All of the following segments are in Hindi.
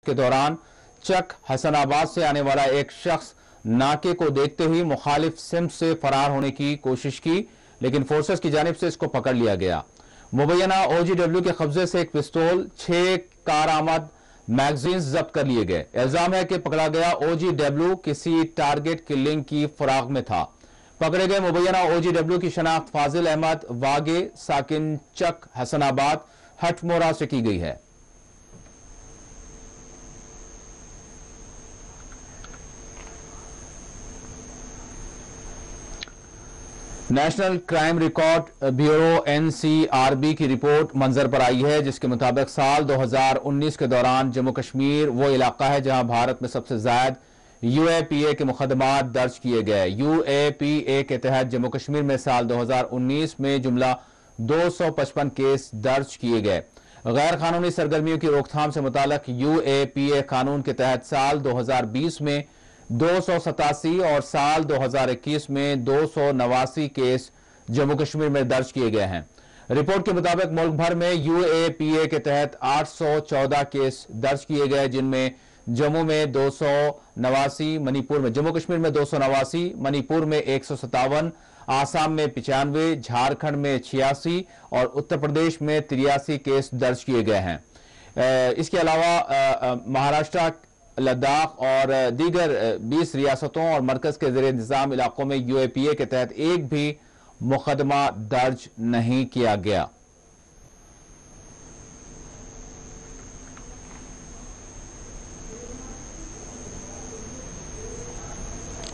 के दौरान चक हसनाबाद से आने वाला एक शख्स नाके को देखते ही मुखालिफ सिमत से फरार होने की कोशिश की, लेकिन फोर्सेस की जानिब से इसको पकड़ लिया गया। मुबैना OGW के कब्जे से एक पिस्तौल, 6 कारआमद मैगजीन जब्त कर लिए गए। इल्जाम है कि पकड़ा गया OGW किसी टारगेट किलिंग की फिराक में था। पकड़े गए मुबैना OGW की शनाख्त फाजिल अहमद वागे साकिन चक हसनाबाद हटमोरा से की गई है। National crime record bureau NCRB की रिपोर्ट मंजर पर आई है, जिसके मुताबिक साल 2019 के दौरान जम्मू कश्मीर वो इलाका है जहां भारत में सबसे ज्यादा UAPA के मुकदमात दर्ज किए गए। UAPA के तहत जम्मू कश्मीर में साल 2019 में जुमला 255 केस दर्ज किए गए। गैर कानूनी सरगर्मियों की रोकथाम से मुताल्लिक UAPA कानून के तहत साल 2020 में 287 और साल 2021 में 289 केस जम्मू कश्मीर में दर्ज किए गए हैं। रिपोर्ट के मुताबिक मुल्क भर में UAPA के तहत 814 केस दर्ज किए गए, जिनमें जम्मू में 289, मणिपुर में जम्मू कश्मीर में 289, मणिपुर में 157, आसाम में 95, झारखंड में 86 और उत्तर प्रदेश में 83 केस दर्ज किए गए हैं। इसके अलावा महाराष्ट्र, लद्दाख और दीगर 20 रियासतों और मरकज के ज़ेरे इंतजाम इलाकों में UAPA के तहत एक भी मुकदमा दर्ज नहीं किया गया।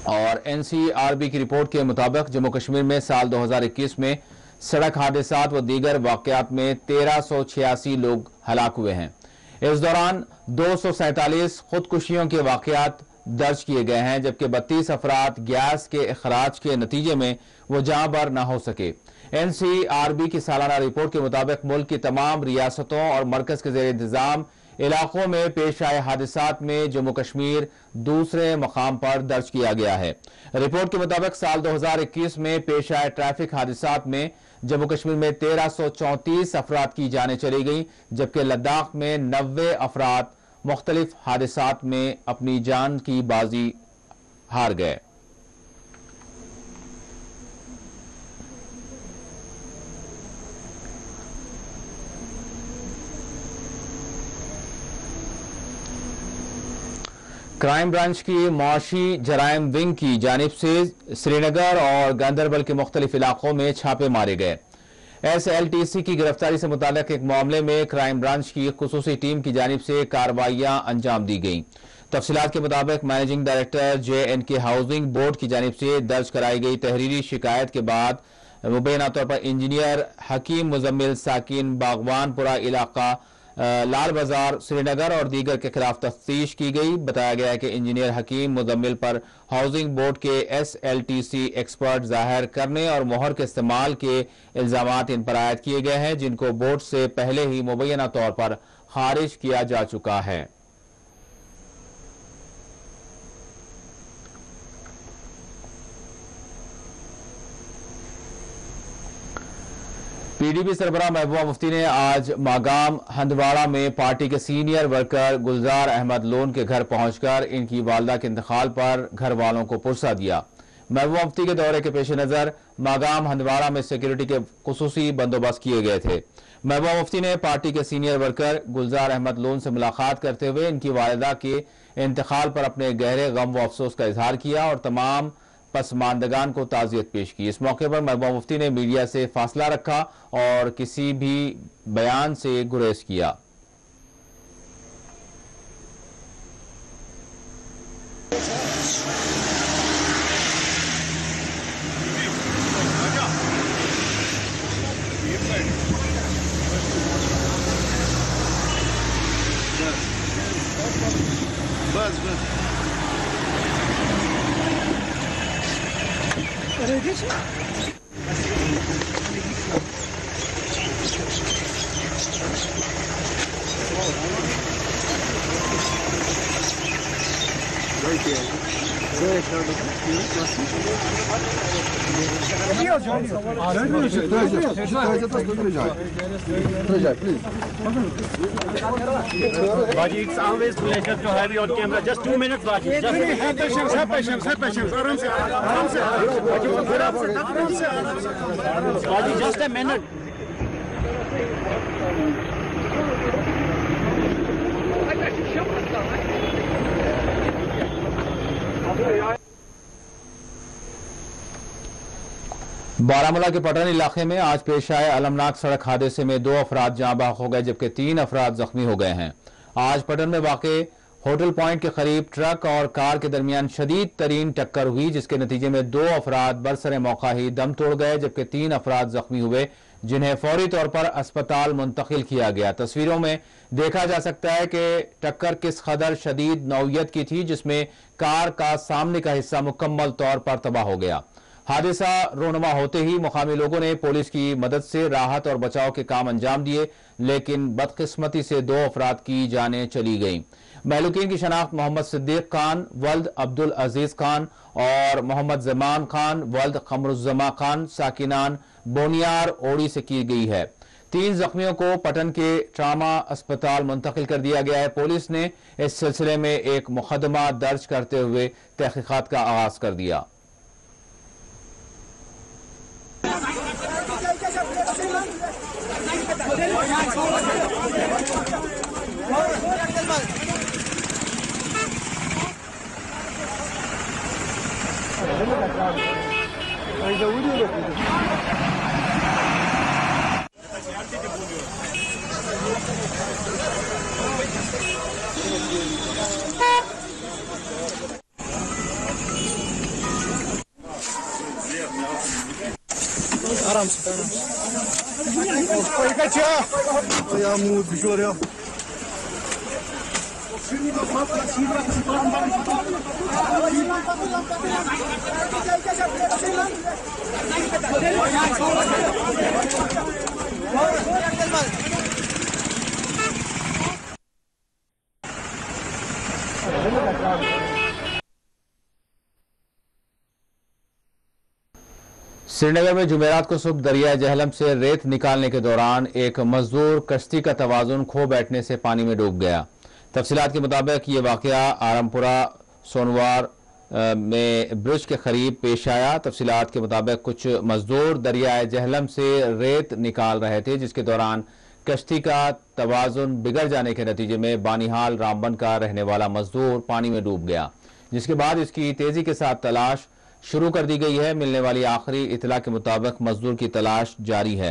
और NCRB की रिपोर्ट के मुताबिक जम्मू कश्मीर में साल 2021 में सड़क हादसात व दीगर वाकयात में 1386 लोग हलाक हुए हैं। इस दौरान 247 खुदकुशियों के वाकयात दर्ज किए गए हैं, जबकि 32 अफराद गैस के अखराज के नतीजे में वो जाँ बर न हो सके। NCRB की सालाना रिपोर्ट के मुताबिक मुल्क की तमाम रियासतों और मरकज के ज़ेरे इंतजाम इलाकों में पेश आए हादसात में जम्मू कश्मीर दूसरे मकाम पर दर्ज किया गया है। रिपोर्ट के मुताबिक साल 2021 में पेश आए ट्रैफिक हादसात में जम्मू कश्मीर में 1334 अफराद की जानें चली गई, जबकि लद्दाख में 90 अफराद मुख्तलिफ हादसात में अपनी जान की बाजी हार गए। क्राइम ब्रांच की मुआशी जराइम विंग की जानिब से श्रीनगर और गांदरबल के मुख्तलिफ इलाकों में छापे मारे गए। SLTC की गिरफ्तारी से मुताल्लिक एक मामले में क्राइम ब्रांच की खुसूसी टीम की जानिब से कार्रवाइयां अंजाम दी गई। तफसीलात के मुताबिक managing director JNK housing board की जानिब से दर्ज कराई गई तहरीरी शिकायत के बाद मुबैना तौर पर इंजीनियर हकीम मुजम्मिल साकिन बागवानपुरा इलाका लाल बाजार श्रीनगर और दीगर के खिलाफ तफ्तीश की गई। बताया गया है कि इंजीनियर हकीम मुजम्मिल पर हाउसिंग बोर्ड के SLTC एक्सपर्ट जाहिर करने और मोहर के इस्तेमाल के इल्जामात इन पर आयद किए गए हैं, जिनको बोर्ड से पहले ही मुबैना तौर पर खारिज किया जा चुका है। PDP सरबराह महबूबा मुफ्ती ने आज मागाम हंदवाड़ा में पार्टी के सीनियर वर्कर गुलजार अहमद लोन के घर पहुंचकर इनकी वालदा के इंतकाल पर घर वालों को पुरसा दिया। महबूबा मुफ्ती के दौरे के पेश नजर मागाम हंदवाड़ा में सिक्योरिटी के खुसूसी बंदोबस्त किए गए थे। महबूबा मुफ्ती ने पार्टी के सीनियर वर्कर गुलजार अहमद लोन से मुलाकात करते हुए इनकी वालिदा के इंतकाल पर अपने गहरे गम व अफसोस का इजहार किया और तमाम पसमानदगान को ताज़ियत पेश की। इस मौके पर महबूबा मुफ्ती ने मीडिया से फासला रखा और किसी भी बयान से गुरेज किया। बस बस right there. Baji, it's always pleasure to have you on camera. Just 2 minutes, Baji. Just have patience, have patience, have patience. Baji, just a minute. Baramulla के पटन इलाके में आज पेश आए अलमनाक सड़क हादसे में 2 अफराद जाँ बहक हो गए जबकि 3 अफराद जख्मी हो गए हैं। आज पटन में वाक़े होटल पॉइंट के करीब ट्रक और कार के दरमियान शदीद तरीन टक्कर हुई जिसके नतीजे में 2 अफराद बरसरे मौका ही दम तोड़ गए जबकि 3 अफराद जख्मी हुए जिन्हें फौरी तौर पर अस्पताल मुंतकिल किया गया। तस्वीरों में देखा जा सकता है कि टक्कर किस कदर शदीद नौइयत की थी जिसमें कार का सामने का हिस्सा मुकम्मल तौर पर तबाह हो गया। हादसा रोनुमा होते ही मुकामी लोगों ने पुलिस की मदद से राहत और बचाव के काम अंजाम दिए लेकिन बदकिस्मती से 2 अफराद की जानें चली गईं। महलूकीन की शनाख्त मोहम्मद सिद्दीक खान वल्द अब्दुल अजीज खान और मोहम्मद जमान खान वल्द कमरुज्जमा खान साकिनान बोनियार ओड़ी से की गई है। 3 जख्मियों को पटन के ट्रामा अस्पताल मुंतकिल कर दिया गया है। पुलिस ने इस सिलसिले में एक मुकदमा दर्ज करते हुए तहकीकात का आगाज कर दिया। आराम से या मुंह भिगो रहे हो श्रीनगर में जुमेरात को सुबह दरिया जहलम से रेत निकालने के दौरान एक मजदूर कश्ती का तवाजुन खो बैठने से पानी में डूब गया। तफसीलात के मुताबिक ये वाकया आरमपुरा सोनवार में ब्रिज के करीब पेश आया। तफसीलात के मुताबिक कुछ मजदूर दरिया जहलम से रेत निकाल रहे थे जिसके दौरान कश्ती का तवाजुन बिगड़ जाने के नतीजे में बानिहाल रामबन का रहने वाला मजदूर पानी में डूब गया जिसके बाद इसकी तेजी के साथ तलाश शुरू कर दी गई है। मिलने वाली आखिरी इतला के मुताबिक मजदूर की तलाश जारी है।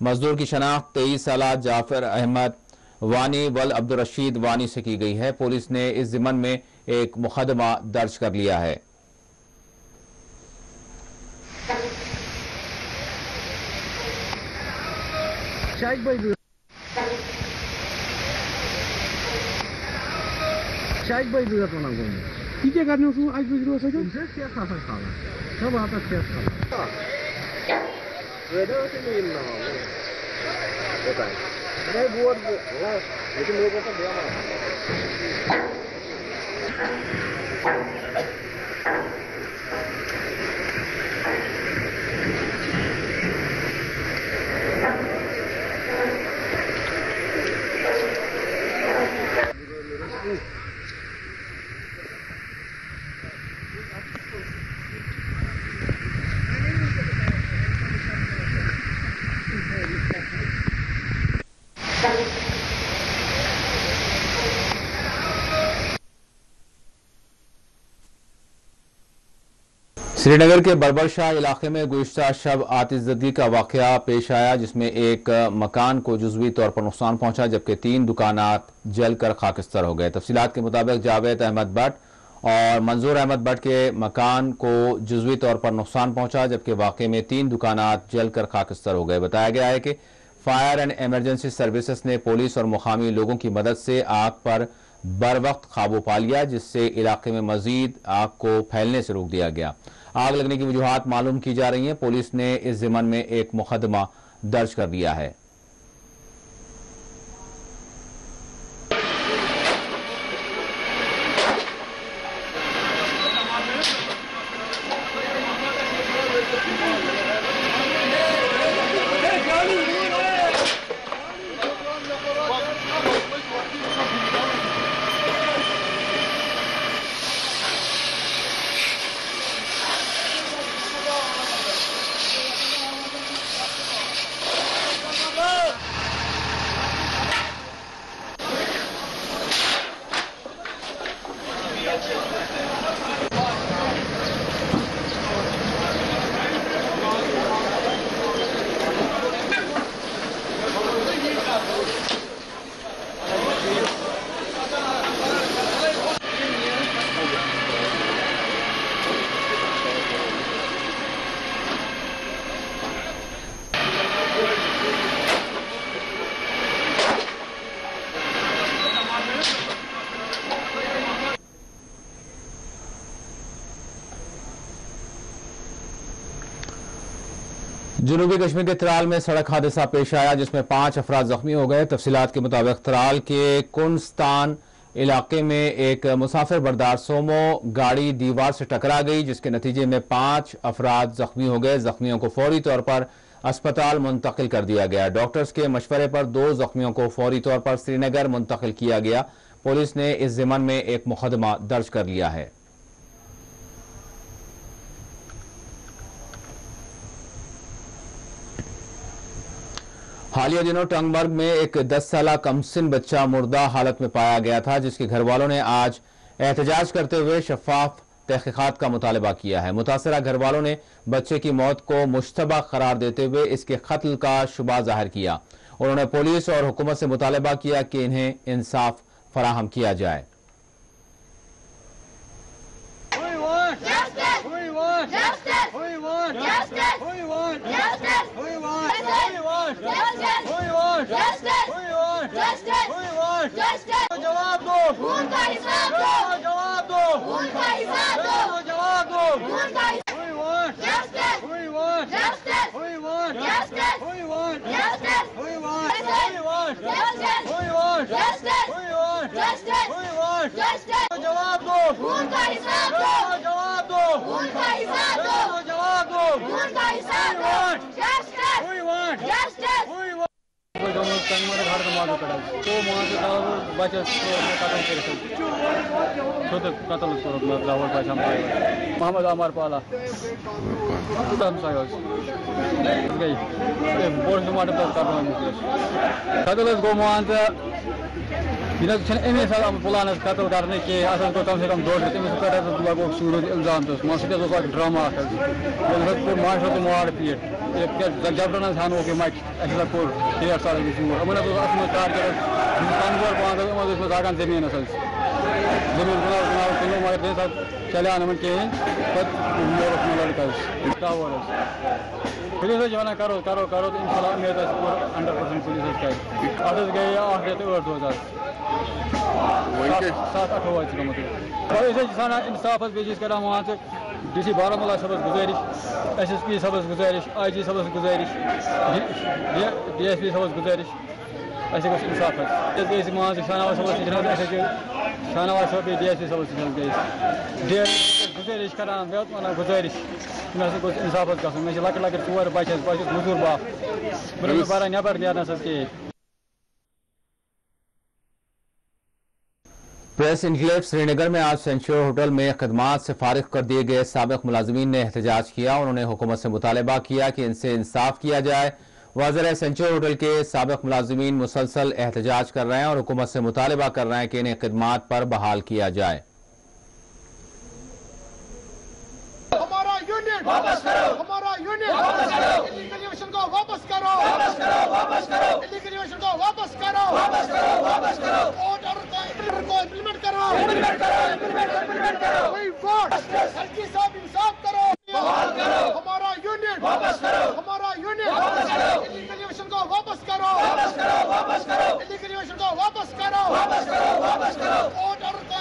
मजदूर की शनाख्त 23 साला जाफर अहमद वानी वल अब्दुल रशीद वानी से की गई है। पुलिस ने इस जिमन में एक मुकदमा दर्ज कर लिया है। Idzie garnią a wygrał sobie? Gdzieś jest na salę. Chyba to jest salę. Wedo to nie inna. Oke. Nie buat lah. Itu mereka tak dia mah. Srinagar के बरबरशाह इलाके में गुज़िश्ता शब आतिशज़दी का वाक़या पेश आया जिसमें एक मकान को जुज़वी तौर पर नुकसान पहुंचा जबकि 3 दुकानात जलकर खाकिस्तर हो गए। तफसीलात के मुताबिक जावेद अहमद भट्ट और मंजूर अहमद भट्ट के मकान को जुज़वी तौर पर नुकसान पहुंचा जबकि वाक़े में 3 दुकानात जलकर खाकिस्तर हो गए। बताया गया है कि फायर एंड एमरजेंसी सर्विसेज ने पुलिस और मुकामी लोगों की मदद से आग पर बर वक्त काबू पा लिया जिससे इलाके में मजीद आग को फैलने से रोक दिया गया। आग लगने की वजूहात मालूम की जा रही हैं। पुलिस ने इस ज़िमन में एक मुकदमा दर्ज कर दिया है। जनूबी कश्मीर के त्राल में सड़क हादसा पेश आया जिसमें 5 अफराद जख्मी हो गए। तफसीलात के मुताबिक त्राल के कुंस्तान इलाके में एक मुसाफिर बरदार सोमो गाड़ी दीवार से टकरा गई जिसके नतीजे में 5 अफराद जख्मी हो गए। जख्मियों को फौरी तौर पर अस्पताल मुंतकिल कर दिया गया। डॉक्टर्स के मशवरे पर 2 जख्मियों को फौरी तौर पर श्रीनगर मुंतकिल किया गया। पुलिस ने इस जिम्मन में एक मुकदमा दर्ज कर लिया है। हालिया दिनों टंगमर्ग में एक 10 साला कमसिन बच्चा मुर्दा हालत में पाया गया था जिसके घर वालों ने आज एहतजाज करते हुए शफाफ तहकीकात का मुतालबा किया है। मुतासरा घर वालों ने बच्चे की मौत को मुश्तबा करार देते हुए इसके कत्ल का शुबा जाहिर किया। उन्होंने पुलिस और हुकूमत से मुतालबा किया कि इन्हें इंसाफ फराहम किया जाए। जवाब दो, खून का हिसाब दो, जवाब दो, खून का हिसाब दो, जवाब दो, खून का जस्टिस, जस्टिस, जस्टिस, जस्टिस, जवाब दो, खून का हिसाब दो, जवाब दो, खून का हिसाब दो, जवाब दो, खून का हिसाब दो, जस्टिस, जस्टिस। मोहम्मद अमर पाला कतल गो मान अमे प्लान कतल करने के कम से कम 2 रेत पे लगो शुरू इल्जाम मान सह ड्रामा माशो तो मार पीट जबरन हानो कि मच कोर 1.5 साल टारगेट कमजोर पान दागान जमीन जमीन बनाव किलो मगर चलिया इन कहें पे लड़का पुलिस वन करो करो करो तो इंशाल्लाह उम्मीद 100% पुलिस कर अद गए 8 रेत 8 रोज 7-8 गमत इंसाफ बेजिस कर मान DC बारामूला सबस गुजारिश SSP सबस गुजारिश IG सबस गुजारिश DSP सबस गुजारिश ऐसे कुछ इंसाफ है मान शाहनवाज सबस शाहनवाज सब DSP सबस गुजारिश कर गुजारिश कुछ इंसाफ गई लक लक 4 बच्चे मजूर बाप बह बारा नबर नेरना कहें। प्रेस इनक्लेव श्रीनगर में आज सेंचुरी होटल में खदमात से फारिग कर दिए गए साबिक मुलाजमीन ने एहतजाज किया। उन्होंने हुकूमत से मुतालबा किया कि इनसे इंसाफ किया जाए। वाज़ेह है सेंचुरी होटल के साबिक मुलाजमीन मुसलसल एहतजाज कर रहे हैं और हुकूमत से मुतालबा कर रहे हैं कि इन्हें खिदमात पर बहाल किया जाए। हमारा यूनियन वापस करो, हमारा यूनियन वापस करो, इलीगल को वापस करो, वापस करो, वापस करो, इलीगल को वापस करो, वापस करो, वापस करो, ऑर्डर को इम्प्लीमेंट करो, इम्प्लीमेंट करो, इम्प्लीमेंट करो, वी वांट हल्की साहब इंसाफ करो, बहाल करो, हमारा यूनियन वापस करो, हमारा यूनियन वापस करो, इलीगल को वापस करो, वापस करो, वापस करो, इलीगल को वापस करो, वापस करो, वापस करो, ऑर्डर को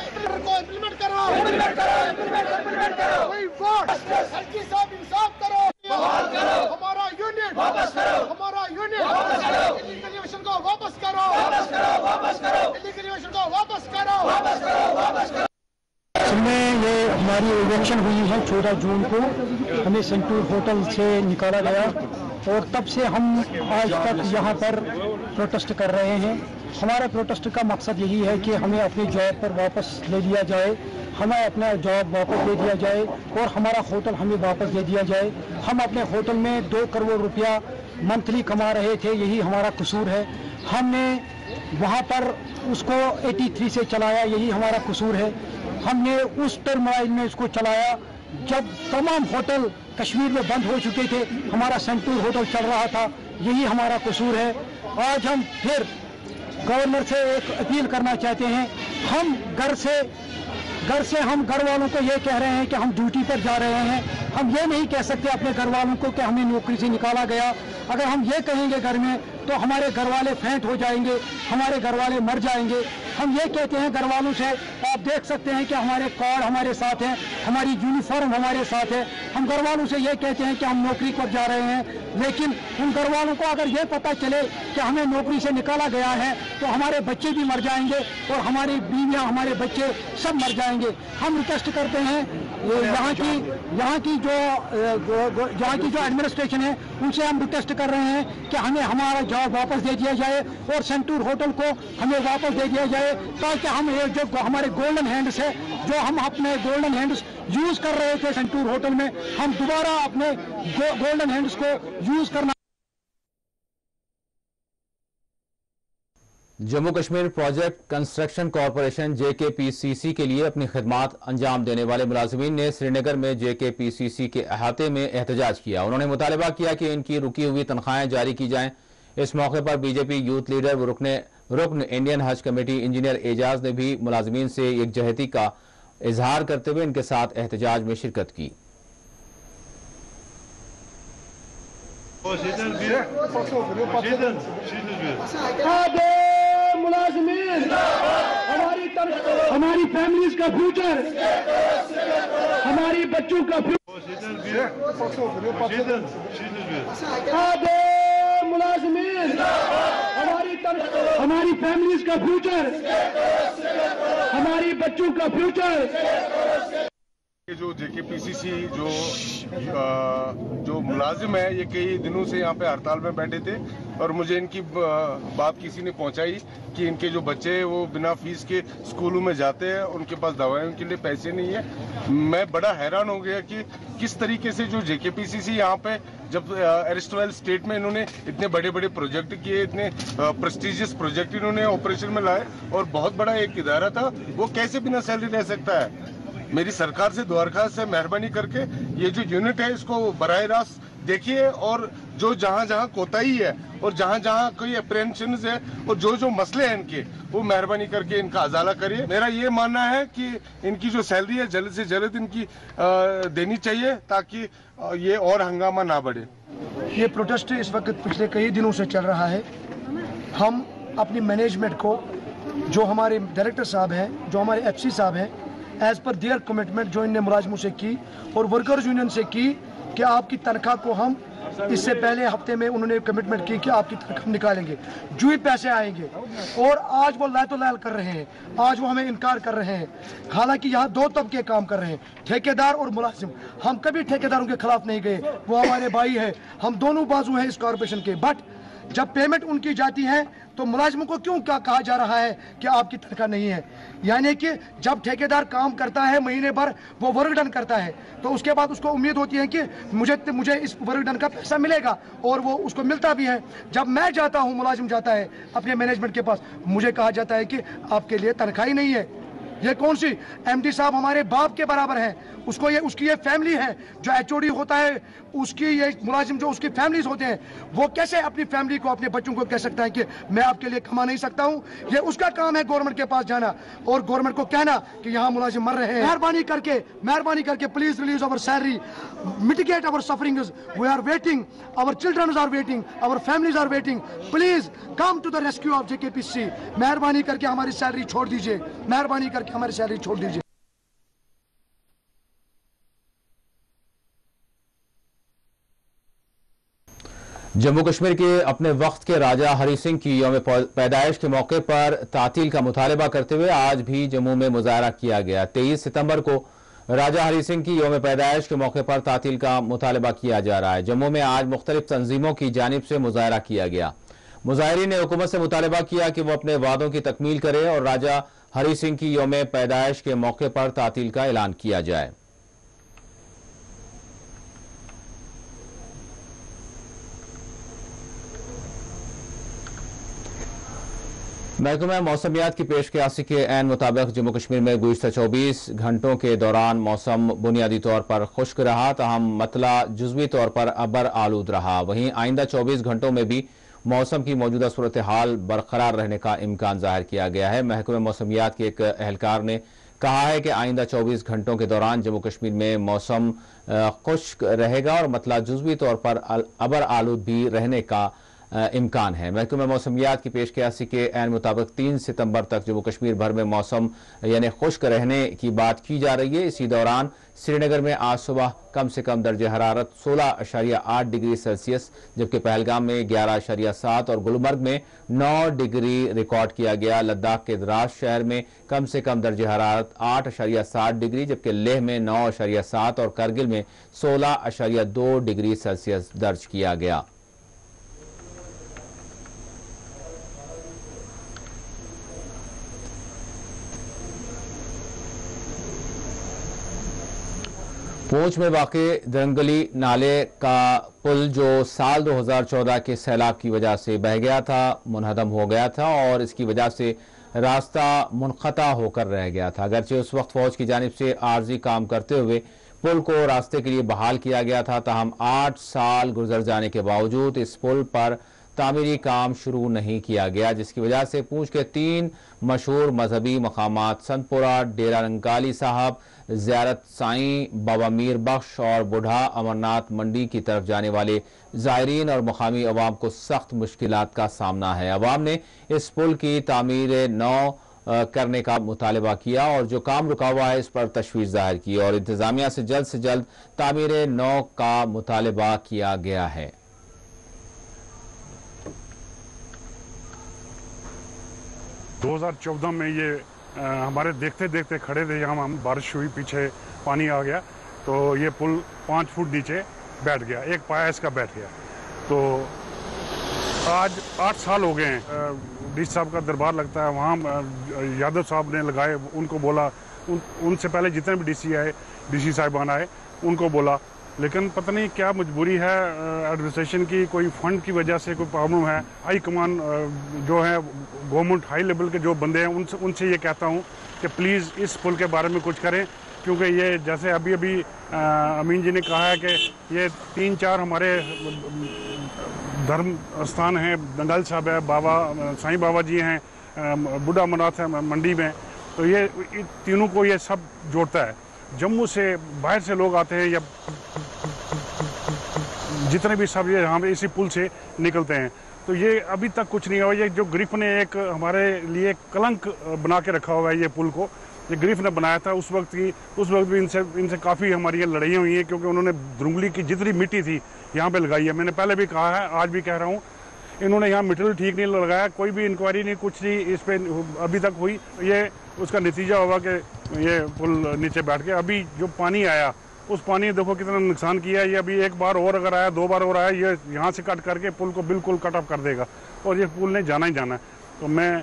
इम्प्लीमेंट करो, इम्प्लीमेंट करो, इम्प्लीमेंट करो, वी वांट हल्की साहब इंसाफ करो, बहाल करो, हमारा यूनियन वापस करो, हमारा यूनियन वापस करो, इलीगल को वापस करो, वापस करो, वापस करो, इलीगल को वापस करो, वापस करो, वापस करो। इसमें ये हमारी इलेक्शन हुई है 14 जून को, हमें सेंटूर होटल से निकाला गया और तब से हम आज तक यहाँ पर प्रोटेस्ट कर रहे हैं। हमारा प्रोटेस्ट का मकसद यही है कि हमें अपनी जॉब पर वापस ले लिया जाए, हमें अपना जॉब वापस दे दिया जाए और हमारा होटल हमें वापस दे दिया जाए। हम अपने होटल में 2 करोड़ रुपया मंथली कमा रहे थे, यही हमारा कसूर है। हमने वहाँ पर उसको 83 से चलाया, यही हमारा कसूर है। हमने उस टर्माइल में उसको चलाया जब तमाम होटल कश्मीर में बंद हो चुके थे, हमारा सेंटूर होटल चल रहा था, यही हमारा कसूर है। आज हम फिर गवर्नर से एक अपील करना चाहते हैं। हम घर से हम घर वालों को ये कह रहे हैं कि हम ड्यूटी पर जा रहे हैं। हम ये नहीं कह सकते अपने घर वालों को कि हमें नौकरी से निकाला गया। अगर हम ये कहेंगे घर में तो हमारे घर वाले फेंट हो जाएंगे, हमारे घर वाले मर जाएंगे। हम ये कहते हैं घर वालों से, आप देख सकते हैं कि हमारे कार्ड हमारे साथ हैं, हमारी यूनिफॉर्म हमारे साथ है। हम घर वालों से ये कहते हैं कि हम नौकरी पर जा रहे हैं, लेकिन उन घर वालों को अगर ये पता चले कि हमें नौकरी से निकाला गया है तो हमारे बच्चे भी मर जाएंगे और हमारी बीवियां, हमारे बच्चे सब मर जाएंगे। हम रिक्वेस्ट करते हैं यहाँ की जो एडमिनिस्ट्रेशन है उनसे हम रिक्वेस्ट कर रहे हैं कि हमें हमारा जॉब वापस दे दिया जाए और सेंटूर होटल को हमें वापस दे दिया जाए, ताकि हम ये जो हमारे गोल्डन हैंड्स है, जो हम अपने गोल्डन हैंड्स यूज कर रहे थे सेंटूर होटल में, हम दोबारा अपने गोल्डन हैंड्स को यूज करना। Jammu Kashmir project construction corporation JKPCC के लिए अपनी खिदमात अंजाम देने वाले मुलाजिमीन ने श्रीनगर में JKPCC के अहाते में एहतजाज किया। उन्होंने मुतालबा किया कि इनकी रुकी हुई तनख्वाहें जारी की जाएं। इस मौके पर BJP यूथ लीडर व रुकन इंडियन हज कमेटी इंजीनियर एजाज ने भी मुलाजिमीन से यकजहती का इजहार करते हुए इनके साथ एहतजाज में शिरकत की। मुलाजिमीन, हमारी फैमिलीज का फ्यूचर, हमारी बच्चों का मुलाजिमीन, हमारी फैमिलीज का फ्यूचर, हमारी बच्चों का फ्यूचर। जो JKPCC जो मुलाजिम है, ये कई दिनों से यहाँ पे हड़ताल में बैठे थे और मुझे इनकी बात किसी ने पहुंचाई कि इनके जो बच्चे हैं वो बिना फीस के स्कूलों में जाते हैं, उनके पास दवाइयों के लिए पैसे नहीं है। मैं बड़ा हैरान हो गया कि किस तरीके से जो JKPCC यहाँ पे जब एरिस्टोवाइल स्टेट में इन्होंने इतने बड़े बड़े प्रोजेक्ट किए, इतने प्रेस्टिजियस प्रोजेक्ट इन्होंने ऑपरेशन में लाए और बहुत बड़ा एक इदारा था, वो कैसे बिना सैलरी रह सकता है। मेरी सरकार से दरख्वास्त है, मेहरबानी करके ये जो यूनिट है इसको बराह रास्त देखिए और जो जहां कोताही है और जहां कोई अप्रेंशन है और जो मसले हैं इनके, वो मेहरबानी करके इनका अजाला करिए। मेरा ये मानना है कि इनकी जो सैलरी है जल्द से जल्द इनकी देनी चाहिए ताकि ये और हंगामा ना बढ़े। ये प्रोटेस्ट इस वक्त पिछले कई दिनों से चल रहा है। हम अपनी मैनेजमेंट को, जो हमारे डायरेक्टर साहब हैं, जो हमारे FC साहब हैं, एज पर देयर कमिटमेंट जो इनने मुलाजिमों से की और वर्कर्स यूनियन से की कि आपकी तनख्वाह को हम, इससे पहले हफ्ते में उन्होंने कमिटमेंट की कि आपकी तनख्वाह निकालेंगे, जो ही पैसे आएंगे। और आज वो लाल कर रहे हैं, आज वो हमें इनकार कर रहे हैं। हालांकि यहाँ दो तबके काम कर रहे हैं, ठेकेदार और मुलाजिम। हम कभी ठेकेदारों के खिलाफ नहीं गए, वो हमारे भाई है, हम दोनों बाजू हैं इस कॉरपोरेशन के। बट जब पेमेंट उनकी जाती है तो मुलाजिमों को क्यों क्या कहा जा रहा है कि आपकी तनख्वाह नहीं है। यानी कि जब ठेकेदार काम करता है महीने भर, वो वर्क डन करता है, तो उसके बाद उसको उम्मीद होती है कि मुझे इस वर्क डन का पैसा मिलेगा, और वो उसको मिलता भी है। जब मैं जाता हूं, मुलाजिम जाता है अपने मैनेजमेंट के पास, मुझे कहा जाता है कि आपके लिए तनख्वाह ही नहीं है। ये कौन सी, MD साहब हमारे बाप के बराबर हैं, उसकी ये फैमिली है। जो HOD होता है, उसकी ये मुलाजिम जो उसकी फैमिलीज होते हैं, वो कैसे अपनी फैमिली को, अपने बच्चों को कह सकता है कि मैं आपके लिए कमा नहीं सकता हूं। ये उसका काम है गवर्नमेंट के पास जाना और गवर्नमेंट को कहना कि यहाँ मुलाजिम मर रहे हैं। मेहरबानी करके please release our salary, mitigate our sufferings, we are waiting, our children are waiting, our families are waiting, please come to the rescue of JKPCC। मेहरबानी करके हमारी सैलरी छोड़ दीजिए, मेहरबानी करके हमारी सैलरी छोड़ दीजिए। जम्मू कश्मीर के अपने वक्त के राजा हरी सिंह की यौम पैदाइश के मौके पर तातील का मुतालबा करते हुए आज भी जम्मू में मुजाहरा किया गया। 23 सितंबर को राजा हरी सिंह की यौम पैदाइश के मौके पर तातील का मुतालबा किया जा रहा है। जम्मू में आज मुख्तलिफ तंजीमों की जानिब से मुजाहरा किया गया। मुजाहिरीन ने हुकूमत से मुतालबा किया कि वो अपने वादों की तकमील करे और राजा हरी सिंह की यौम पैदाइश के मौके पर तातील का ऐलान किया जाए। महकमा मौसमियात की पेशकयासी के ऐन मुताबिक जम्मू कश्मीर में गुज़िश्ता 24 घंटों के दौरान मौसम बुनियादी तौर पर खुश्क रहा, तहम मतला जुज़वी तौर पर अबर आलूद रहा। वहीं आइंदा 24 घंटों में भी मौसम की मौजूदा सूरत हाल बरकरार रहने का इम्कान जाहिर किया गया है। महकमा मौसमियात के एक एहलकार ने कहा है कि आइंदा 24 घंटों के दौरान जम्मू कश्मीर में मौसम खुश्क रहेगा और मतला जुज़वी तौर पर अबर आलूद भी रहने का इम्कान है। महकमा मौसमियात की पेशकयासी के ऐन मुताबिक 3 सितंबर तक जम्मू कश्मीर भर में मौसम यानी खुश्क रहने की बात की जा रही है। इसी दौरान श्रीनगर में आज सुबह कम से कम दर्ज हरारत 16.8 डिग्री सेल्सियस, जबकि पहलगाम में 11.7 और गुलमर्ग में 9 डिग्री रिकॉर्ड किया गया। लद्दाख के द्रास शहर में कम से कम दर्ज हरारत 8.7 डिग्री, जबकि लेह में 9.7 और करगिल में 16.2 डिग्री सेल्सियस दर्ज किया गया। पूंछ में वाक़े दरंगली नाले का पुल जो साल 2014 के सैलाब की वजह से बह गया था, मुनहदम हो गया था और इसकी वजह से रास्ता मुनक़ता होकर रह गया था। अगरचे उस वक्त फौज की जानिब से आर्जी काम करते हुए पुल को रास्ते के लिए बहाल किया गया था, ताहम 8 साल गुजर जाने के बावजूद इस पुल पर तामीरी काम शुरू नहीं किया गया, जिसकी वजह से पूंछ के 3 मशहूर मजहबी मकामात संतपुरा, डेरा रंगाली साहब, ज़ियारत साईं बाबा मीर बख्श और बूढ़ा अमरनाथ मंडी की तरफ जाने वाले ज़ायरीन और मकामी अवाम को सख्त मुश्किलात का सामना है। अवाम ने इस पुल की तामीर नौ करने का मुतालबा किया और जो काम रुका हुआ है इस पर तशवीश जाहिर की और इंतजामिया से जल्द तामीर नौ का मुतालबा किया गया है। दो 2014 में ये हमारे देखते देखते खड़े थे, यहाँ हम बारिश हुई, पीछे पानी आ गया तो ये पुल 5 फुट नीचे बैठ गया, एक पाया इसका बैठ गया। तो आज 8 साल हो गए हैं। डीसी साहब का दरबार लगता है, वहाँ यादव साहब ने लगाए, उनको बोला, उनसे पहले जितने भी डीसी आए, डीसी साहिबान आए, उनको बोला, लेकिन पता नहीं क्या मजबूरी है एडमिनिस्ट्रेशन की, कोई फंड की वजह से कोई प्रॉब्लम है। हाई कमान जो है गवर्नमेंट हाई लेवल के जो बंदे हैं उनसे ये कहता हूँ कि प्लीज़ इस पुल के बारे में कुछ करें, क्योंकि ये जैसे अभी अमीन जी ने कहा है कि ये 3-4 हमारे धर्म स्थान हैं, दंगल साहब है, बाबा साईं बाबा जी हैं, बूढ़ा अमरनाथ है मंडी में, तो ये तीनों को ये सब जोड़ता है। जम्मू से बाहर से लोग आते हैं या जितने भी सब ये यहाँ पे इसी पुल से निकलते हैं, तो ये अभी तक कुछ नहीं हुआ। ये जो ग्रिफ ने एक हमारे लिए कलंक बना के रखा हुआ है, ये पुल को ये ग्रिफ ने बनाया था उस वक्त भी इनसे काफ़ी हमारी ये लड़ाइयाँ हुई हैं, क्योंकि उन्होंने धुंगली की जितनी मिट्टी थी यहाँ पे लगाई है। मैंने पहले भी कहा है, आज भी कह रहा हूँ, इन्होंने यहाँ मटेरियल ठीक नहीं लगाया, कोई भी इंक्वायरी नहीं, कुछ नहीं इस पर अभी तक हुई। ये उसका नतीजा होगा कि ये पुल नीचे बैठ गया। अभी जो पानी आया, उस पानी ने देखो कितना नुकसान किया है। ये अभी एक बार और अगर आया, 2 बार और आया, ये यहाँ से कट करके पुल को बिल्कुल कट ऑफ कर देगा और ये पुल ने जाना ही जाना है। तो मैं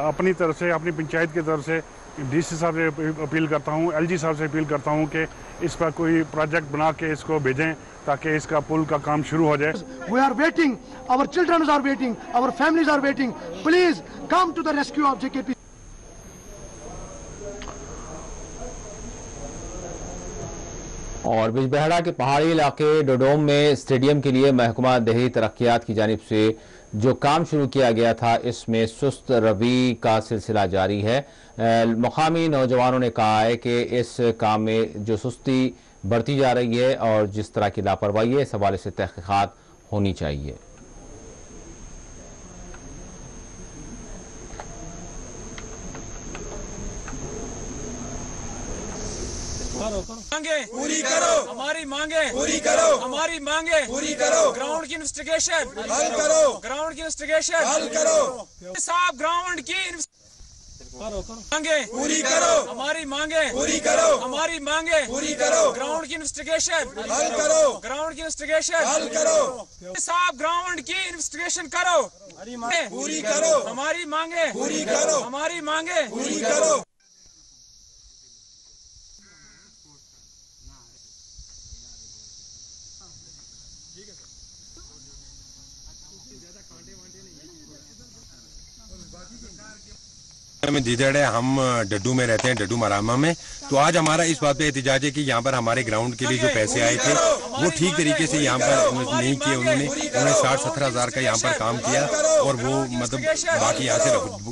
अपनी तरफ से, अपनी पंचायत की तरफ से डीसी साहब से अपील करता हूँ, एलजी साहब से अपील करता हूँ कि इस पर कोई प्रोजेक्ट बना के इसको भेजें ताकि इसका पुल का काम शुरू हो जाए। We are waiting, our children are waiting, our families are waiting. Please come to the rescue of JKP. और बिजबेहड़ा के पहाड़ी इलाके डोडोम में स्टेडियम के लिए महकमा देही तरक्यात की जानिब से जो काम शुरू किया गया था, इसमें सुस्त रवि का सिलसिला जारी है। मुकामी नौजवानों ने कहा है कि इस काम में जो सुस्ती बढ़ती जा रही है और जिस तरह की लापरवाही है, इस हवाले से तहकीकात होनी चाहिए। मांगे पूरी करो, हमारी मांगे पूरी करो, हमारी मांगे पूरी करो, ग्राउंड की इन्वेस्टिगेशन हल करो, ग्राउंड की इन्वेस्टिगेशन हल करो, साहब ग्राउंड की मांगे पूरी करो, हमारी मांगे पूरी करो, हमारी मांगे पूरी करो, ग्राउंड की इन्वेस्टिगेशन हल करो, ग्राउंड की इन्वेस्टिगेशन हल करो, साहब ग्राउंड की इन्वेस्टिगेशन करो, पूरी करो, हमारी मांगे पूरी करो, हमारी मांगे पूरी करो। में दीदड़ है, हम डड्डू में रहते हैं, डड्डू मरामा में। तो आज हमारा इस बात पे एहतिजाज है कि यहाँ पर हमारे ग्राउंड के लिए जो पैसे आए थे वो ठीक तरीके से यहाँ पर नहीं किए। उन्होंने 60-70 हज़ार का यहाँ पर काम किया और वो मतलब बाकी यहाँ से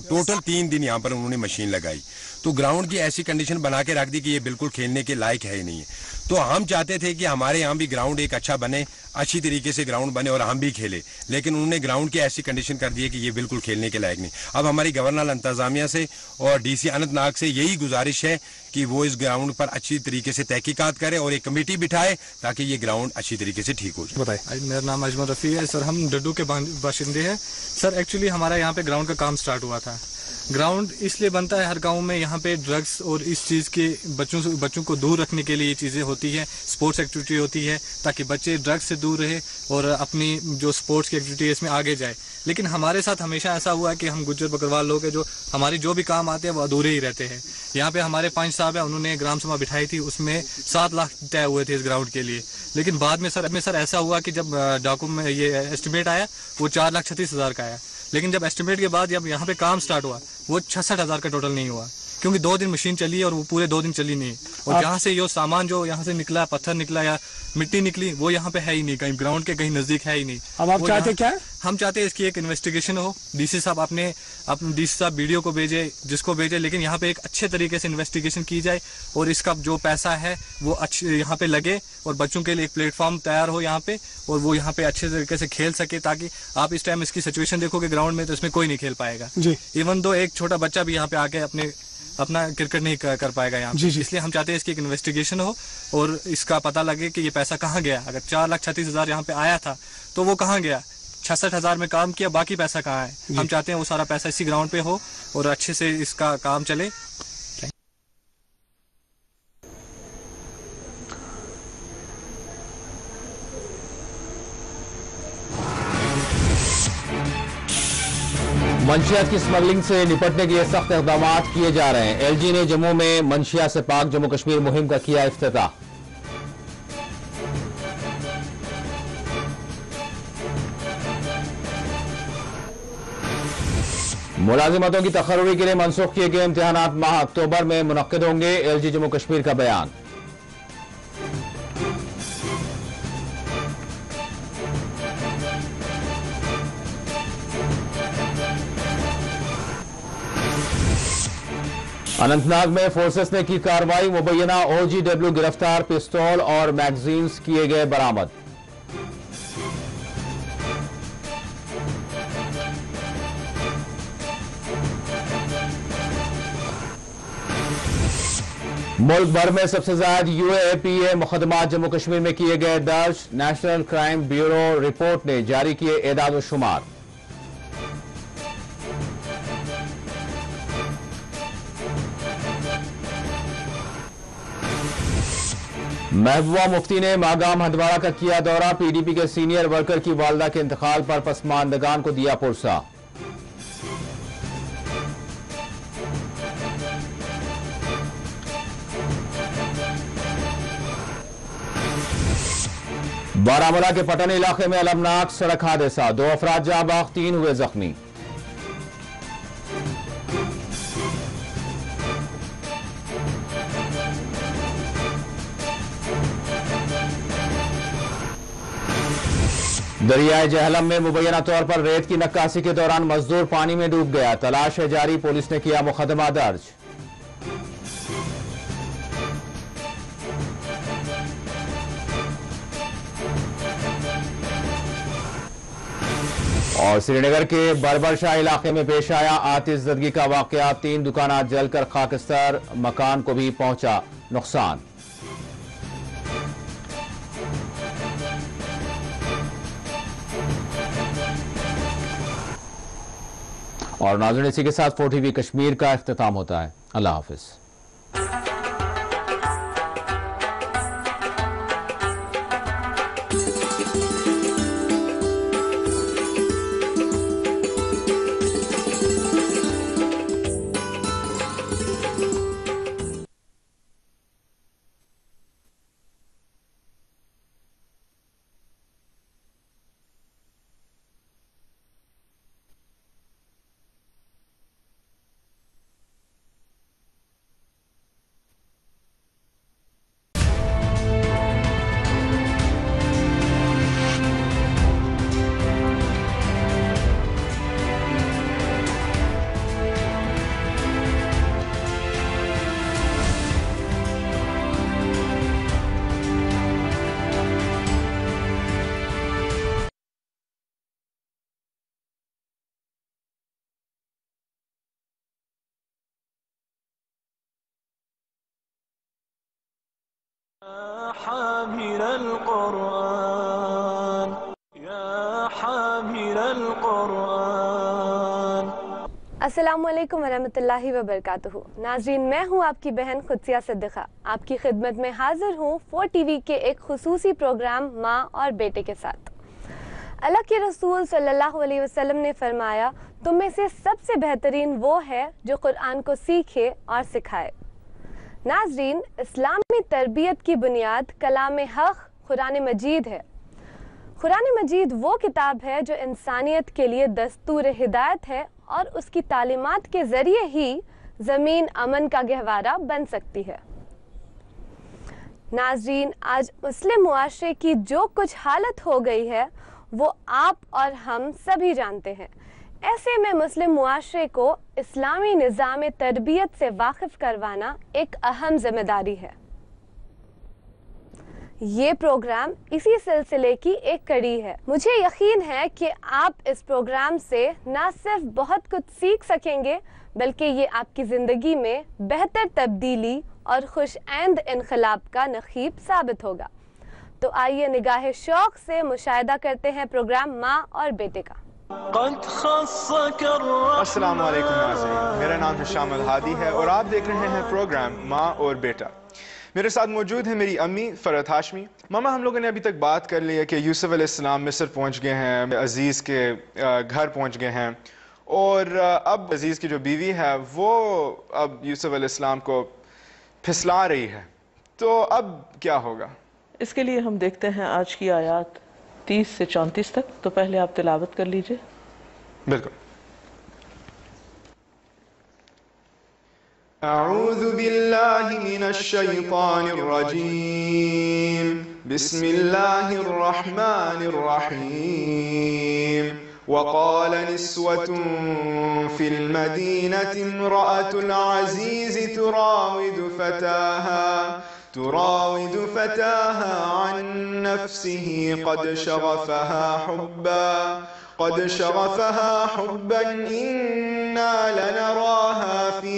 टोटल 3 दिन यहाँ पर उन्होंने मशीन लगाई, तो ग्राउंड की ऐसी कंडीशन बना के रख दी कि ये बिल्कुल खेलने के लायक है ही नहीं है। तो हम चाहते थे कि हमारे यहाँ भी ग्राउंड एक अच्छा बने, अच्छी तरीके से ग्राउंड बने और हम भी खेले, लेकिन उन्होंने ग्राउंड की ऐसी कंडीशन कर दी है कि ये बिल्कुल खेलने के लायक नहीं। अब हमारी गवर्नर इंतजामिया से और डीसी अनंतनाग से यही गुजारिश है कि वो इस ग्राउंड पर अच्छी तरीके से तहकीकात करे और एक कमेटी बिठाए ताकि ये ग्राउंड अच्छी तरीके से ठीक हो जाए। बताए। मेरा नाम अजमल रफ़ी है सर, हम डड्डू के बाशिंदे हैं सर। एक्चुअली हमारा यहाँ पे ग्राउंड का काम स्टार्ट हुआ था। ग्राउंड इसलिए बनता है हर गांव में, यहाँ पे ड्रग्स और इस चीज़ के बच्चों को दूर रखने के लिए ये चीज़ें होती है, स्पोर्ट्स एक्टिविटी होती है ताकि बच्चे ड्रग्स से दूर रहे और अपनी जो स्पोर्ट्स की एक्टिविटी है इसमें आगे जाए। लेकिन हमारे साथ हमेशा ऐसा हुआ है कि हम गुज्जर बकरवाल लोग हैं, जो हमारी जो भी काम आते हैं वो अधूरे ही रहते हैं। यहाँ पे हमारे 5 साहब हैं, उन्होंने ग्राम सभा बिठाई थी, उसमें 7 लाख तय हुए थे इस ग्राउंड के लिए। लेकिन बाद में सर ऐसा हुआ कि जब डॉक्यूमेंट में ये एस्टिमेट आया वो 4,36,000 का आया, लेकिन जब एस्टिमेट के बाद जब यहाँ पे काम स्टार्ट हुआ वो 66,000 का टोटल नहीं हुआ, क्योंकि 2 दिन मशीन चली और वो पूरे 2 दिन चली नहीं। और जहाँ से ये सामान जो यहाँ से निकला, पत्थर निकला या मिट्टी निकली, वो यहाँ पे है ही नहीं, कहीं ग्राउंड के कहीं नजदीक है ही नहीं। अब आप चाहते क्या? हम चाहते हैं इसकी एक इन्वेस्टिगेशन हो। डीसी साहब अपने डीसी साहब वीडियो को भेजे, जिसको भेजे, लेकिन यहाँ पे एक अच्छे तरीके से इन्वेस्टिगेशन की जाए और इसका जो पैसा है वो अच्छे यहाँ पे लगे और बच्चों के लिए एक प्लेटफॉर्म तैयार हो यहाँ पे और वो यहाँ पे अच्छे तरीके से खेल सके। ताकि आप इस टाइम इसकी सिचुएशन देखोगे ग्राउंड में तो इसमें कोई नहीं खेल पाएगा जी। इवन दो एक छोटा बच्चा भी यहाँ पे आके अपना क्रिकेट नहीं कर पाएगा यहाँ पे। इसलिए हम चाहते हैं इसकी एक इन्वेस्टिगेशन हो और इसका पता लगे कि ये पैसा कहाँ गया। अगर 4,36,000 यहाँ पे आया था तो वो कहाँ गया? 66,000 में काम किया, बाकी पैसा कहाँ है? हम चाहते हैं वो सारा पैसा इसी ग्राउंड पे हो और अच्छे से इसका काम चले। मंशियात की स्मगलिंग से निपटने के लिए सख्त इक़दाम किए जा रहे हैं। एलजी ने जम्मू में मंशिया से पाक जम्मू कश्मीर मुहिम का किया इफ्तिताह। मुलाजिमतों की तकर्री के लिए मनसूख किए गए इम्तिहानात माह अक्टूबर में मुनक्किद होंगे। एलजी जम्मू कश्मीर का बयान। अनंतनाग में फोर्सेस ने की कार्रवाई, मुबैना OGW गिरफ्तार, पिस्तौल और मैगजीन्स किए गए बरामद। मुल्क भर में सबसे ज्यादा UAPA मुकदमात जम्मू कश्मीर में किए गए दर्ज। नेशनल क्राइम ब्यूरो रिपोर्ट ने जारी किए एदाद व शुमार। महबूबा मुफ्ती ने मागाम हंदवाड़ा का किया दौरा। PDP के सीनियर वर्कर की वालदा के इंतकाल पर पसमानदगान को दिया पुरसा। बारामूला के पटन इलाके में अलमनाक सड़क हादसा, 2 अफराद जाँ बाख, 3 हुए जख्मी। दरियाए जहलम में मुबैना तौर पर रेत की नक्कासी के दौरान मजदूर पानी में डूब गया, तलाश है जारी, पुलिस ने किया मुकदमा दर्ज। और श्रीनगर के बरबरशाह इलाके में पेश आया आतिशज़दगी का वाकया, 3 दुकानात जलकर खाकस्तर, मकान को भी पहुंचा नुकसान। और नाज़रीन, इसी के साथ 4TV कश्मीर का इख्तिताम होता है। अल्लाह हाफिज। अस्सलामुअलैकुम वरहमतुल्लाहि वबरकातुहू। नाज़रीन, मैं हूँ आपकी बहन खुदसिया सिद्दीक़ा, आपकी खिदमत में हाजिर हूँ 4 टीवी के एक खुसूसी प्रोग्राम माँ और बेटे के साथ। अल्लाह के रसूल सल्लल्लाहु अलैहि वसल्लम ने फरमाया, तुम में से सबसे बेहतरीन वो है जो कुरान को सीखे और सिखाए। नाज़रीन, इस्लामी तरबियत की बुनियाद कलाम हक़ कुरान मजीद है। कुरान मजीद वो किताब है जो इंसानियत के लिए दस्तूर हिदायत है और उसकी तालीमात के ज़रिए ही ज़मीन अमन का गहवारा बन सकती है। नाज़रीन, आज मुस्लिम मुआशरे की जो कुछ हालत हो गई है वो आप और हम सभी जानते हैं। ऐसे में मुस्लिम मुआशरे को इस्लामी निज़ाम तरबियत से वाकिफ़ करवाना एक अहम जिम्मेदारी है। ये प्रोग्राम इसी सिलसिले की एक कड़ी है। मुझे यकीन है कि आप इस प्रोग्राम से न सिर्फ बहुत कुछ सीख सकेंगे बल्कि ये आपकी ज़िंदगी में बेहतर तब्दीली और खुशआइंद इनकलाब का नखीब साबित होगा। तो आइए निगाह शौक से मुशाहिदा करते हैं प्रोग्राम माँ और बेटे का। अस्सलाम वालेकुम नाज़रीन, मेरा नाम हिशाम अल हादी है और आप देख रहे हैं प्रोग्राम माँ और बेटा। मेरे साथ मौजूद है मेरी अम्मी फ़रत हाशमी। मामा, हम लोगों ने अभी तक बात कर ली है कि यूसुफ अलैहिस्सलाम मिस्र पहुंच गए हैं, अजीज़ के घर पहुंच गए हैं और अब अजीज़ की जो बीवी है वो अब यूसुफ अलैहिस्सलाम को फिसला रही है। तो अब क्या होगा? इसके लिए हम देखते हैं आज की आयत 30 से 34 तक। तो पहले आप तिलावत कर लीजिए। बिल्कुल। अऊज़ु बिल्लाहि मिनश शैतानिर रजीम, बिस्मिल्लाहिर रहमानिर रहीम। वक़ाल निस्वतुन फ़िल मदीनति इम्रअतुल अज़ीज़ि तुराविदु फ़ताहा अन नफ़्सिही क़द शग़फ़हा हुब्बन इन्ना लनराहा फ़ी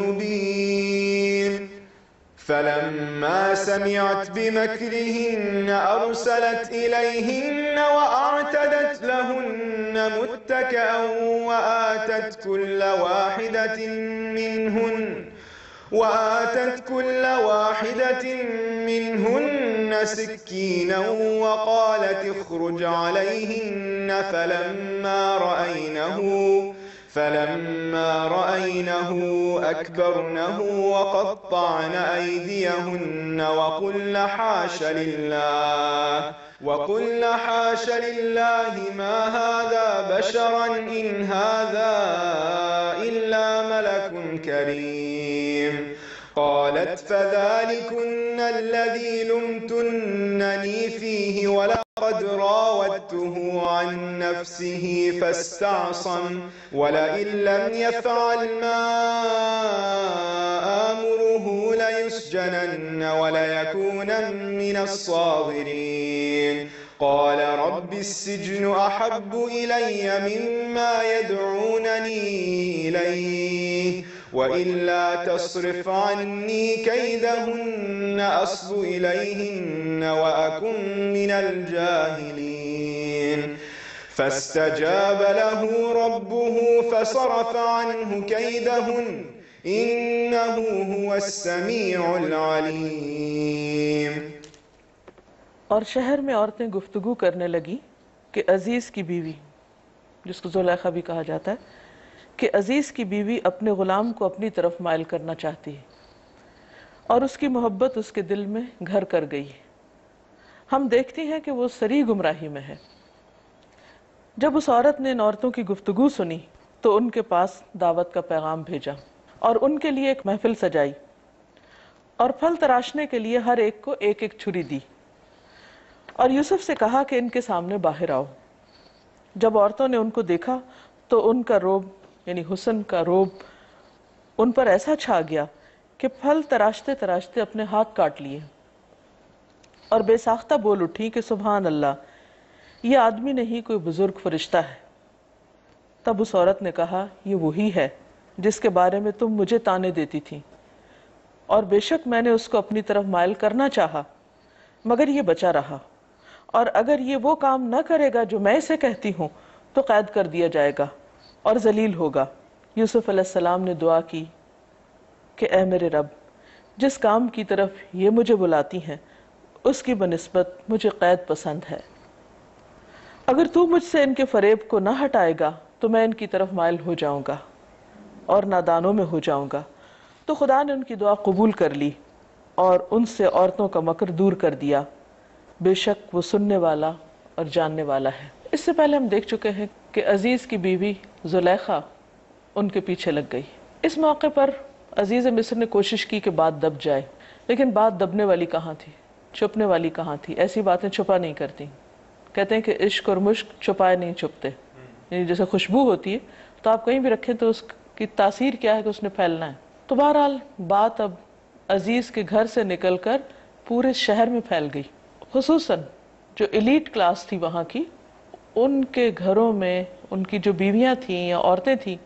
मुबीन। फ़लम्मा समिअत बिमक्रिहिन्न अरसलत इलैहिन्न वअअतदत लहुन्न मुत्तकअन वआतत कुल्ल वाहिदतिन मिन्हुन्न सिक्कीना वक़ालत इख़्रुज अलैहिन्न फलम्मा रअयनहु अकबरनहु वक़त्तअन अयदियहुन्न वक़ुल्न हाश लिल्लाहि मा हाज़ा बशरन इन हाज़ा इल्ला मलकुन करीम। क़ालत फ़ज़ालिकुन्न अल्लज़ी लुमतुन्ननी फ़ीहि वलक़द रावदतुहु अन नफ़्सिही फ़स्तअसम वलइन लम यफ़अल मा आमुरुहु लयुस्जनन्न वलयकूनन मिनस साग़िरीन। क़ाल रब्बिस्सिज्नु अहब्बु इलय्य मिम्मा यदऊननी इलैहि वइल्ला तस्रिफ़ अन्नी कैदहुन्न अस्बु इलैहिन्न वअकुन मिनल जाहिलीन। फ़स्तजाब लहु रब्बुहु फ़सरफ़ अन्हु कैदहुन्न इन्नहु हुवस्समीउल अलीम। और शहर में औरतें गुफ्तगू करने लगी कि अजीज़ की बीवी, जिसको ज़ुलेखा भी कहा जाता है, कि अजीज़ की बीवी अपने ग़ुलाम को अपनी तरफ माइल करना चाहती है और उसकी मोहब्बत उसके दिल में घर कर गई है। हम देखती हैं कि वो सरी गुमराही में है। जब उस औरत ने इन औरतों की गुफ्तगू सुनी तो उनके पास दावत का पैगाम भेजा और उनके लिए एक महफिल सजाई और फल तराशने के लिए हर एक को एक एक छुरी दी और यूसुफ से कहा कि इनके सामने बाहर आओ। जब औरतों ने उनको देखा तो उनका रोब यानी हुस्न का रोब उन पर ऐसा छा गया कि फल तराशते तराशते अपने हाथ काट लिए और बेसाख्ता बोल उठी कि सुभान अल्लाह, ये आदमी नहीं कोई बुजुर्ग फरिश्ता है। तब उस औरत ने कहा, ये वही है जिसके बारे में तुम मुझे ताने देती थी। और बेशक मैंने उसको अपनी तरफ माइल करना चाहा, मगर ये बचा रहा। और अगर ये वो काम न करेगा जो मैं इसे कहती हूँ तो कैद कर दिया जाएगा और जलील होगा। यूसुफ अलैहिस्सलाम ने दुआ की कि ऐ मेरे रब, जिस काम की तरफ ये मुझे बुलाती हैं उसकी बनिस्बत मुझे कैद पसंद है। अगर तू मुझसे इनके फरेब को न हटाएगा तो मैं इनकी तरफ माइल हो जाऊंगा और नादानों में हो जाऊंगा। तो खुदा ने उनकी दुआ कबूल कर ली और उनसे औरतों का मकर दूर कर दिया। बेशक वो सुनने वाला और जानने वाला है। इससे पहले हम देख चुके हैं कि अजीज़ की बीवी जुलेखा उनके पीछे लग गई। इस मौके पर अजीज़ मिस्र ने कोशिश की कि बात दब जाए, लेकिन बात दबने वाली कहाँ थी, छुपने वाली कहाँ थी। ऐसी बातें छुपा नहीं करती। कहते हैं कि इश्क और मुश्क छुपाए नहीं छुपते, यानी जैसे खुशबू होती है तो आप कहीं भी रखें तो उसकी तासीर क्या है कि उसने फैलना है। तो बहरहाल बात अब अजीज़ के घर से निकलकर पूरे शहर में फैल गई। खुसूसन जो एलीट क्लास थी वहाँ की, उनके घरों में उनकी जो बीवियाँ थीं या औरतें थीं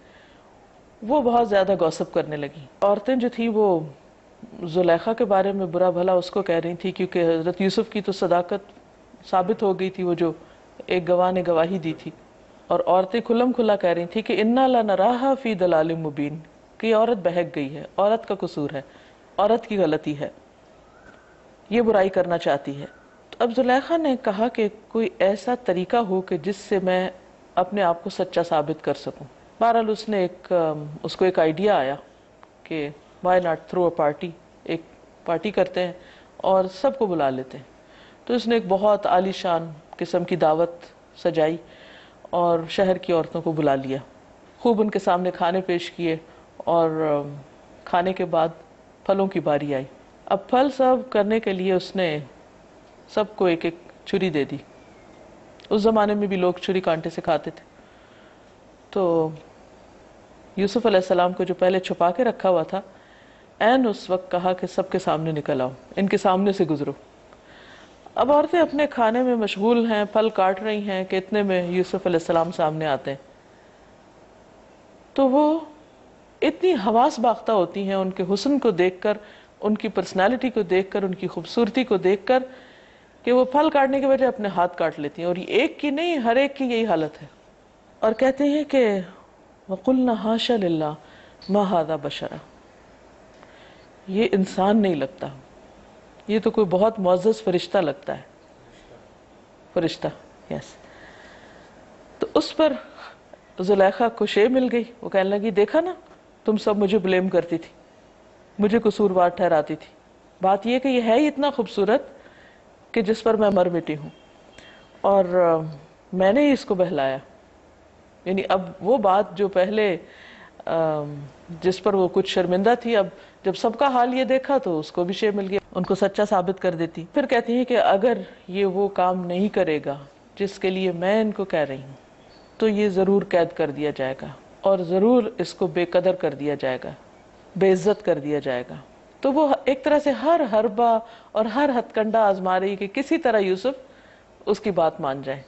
वो बहुत ज़्यादा गॉसिप करने लगी। औरतें जो थी वो जुलेखा के बारे में बुरा भला उसको कह रही थी, क्योंकि हज़रत यूसुफ की तो सदाकत साबित हो गई थी, वो जो एक गवाह ने गवाही दी थी। और औरतें खुल्लम खुल्ला कह रही थी कि इन्ना लनराहा फी दलालिम मुबीन, कि औरत बहक गई है, औरत का कसूर है, औरत की गलती है, ये बुराई करना चाहती है। तो अब जुलेखा ने कहा कि कोई ऐसा तरीका हो कि जिससे मैं अपने आप को सच्चा साबित कर सकूं। बहरहाल उसने उसको एक आइडिया आया कि why not throw a party, एक पार्टी करते हैं और सबको बुला लेते हैं। तो उसने एक बहुत आलीशान किस्म की दावत सजाई और शहर की औरतों को बुला लिया, खूब उनके सामने खाने पेश किए और खाने के बाद फलों की बारी आई। अब फल सर्व करने के लिए उसने सबको एक एक छुरी दे दी। उस ज़माने में भी लोग छुरी कांटे से खाते थे। तो यूसुफ अलैहिस्सलाम को जो पहले छुपा के रखा हुआ था, ऐन उस वक्त कहा कि सबके सामने निकल आओ, इनके सामने से गुजरो। अब औरतें अपने खाने में मशगूल हैं, फल काट रही हैं कि इतने में यूसुफ अलैहिस्सलाम सामने आते हैं। तो वो इतनी हवास बाख्ता होती हैं उनके हुस्न को देखकर, उनकी पर्सनालिटी को देखकर, उनकी खूबसूरती को देखकर, कि वो फल काटने के बजाय अपने हाथ काट लेती हैं। और ये एक की नहीं, हर एक की यही हालत है। और कहते हैं कि वकुल्ना हाशा लिल्लाह मा हादा बशरा, ये इंसान नहीं लगता, ये तो कोई बहुत मुअज़्ज़ज़ फरिश्ता लगता है। फरिश्ता, यस। तो उस पर जुलेखा को शे मिल गई। वो कहने लगी, देखा ना, तुम सब मुझे ब्लेम करती थी, मुझे कसूरवार ठहराती थी। बात यह कि यह है इतना खूबसूरत कि जिस पर मैं मर मिटी हूँ और मैंने ही इसको बहलाया। यानी अब वो बात जो पहले जिस पर वो कुछ शर्मिंदा थी, अब जब सबका हाल ये देखा तो उसको भी शे मिल गया, उनको सच्चा साबित कर देती। फिर कहती हैं कि अगर ये वो काम नहीं करेगा जिसके लिए मैं इनको कह रही हूँ तो ये ज़रूर कैद कर दिया जाएगा और ज़रूर इसको बेकदर कर दिया जाएगा, बेइज्जत कर दिया जाएगा। तो वो एक तरह से हर हरबा और हर हथकंडा आजमा रही कि किसी तरह यूसुफ उसकी बात मान जाए।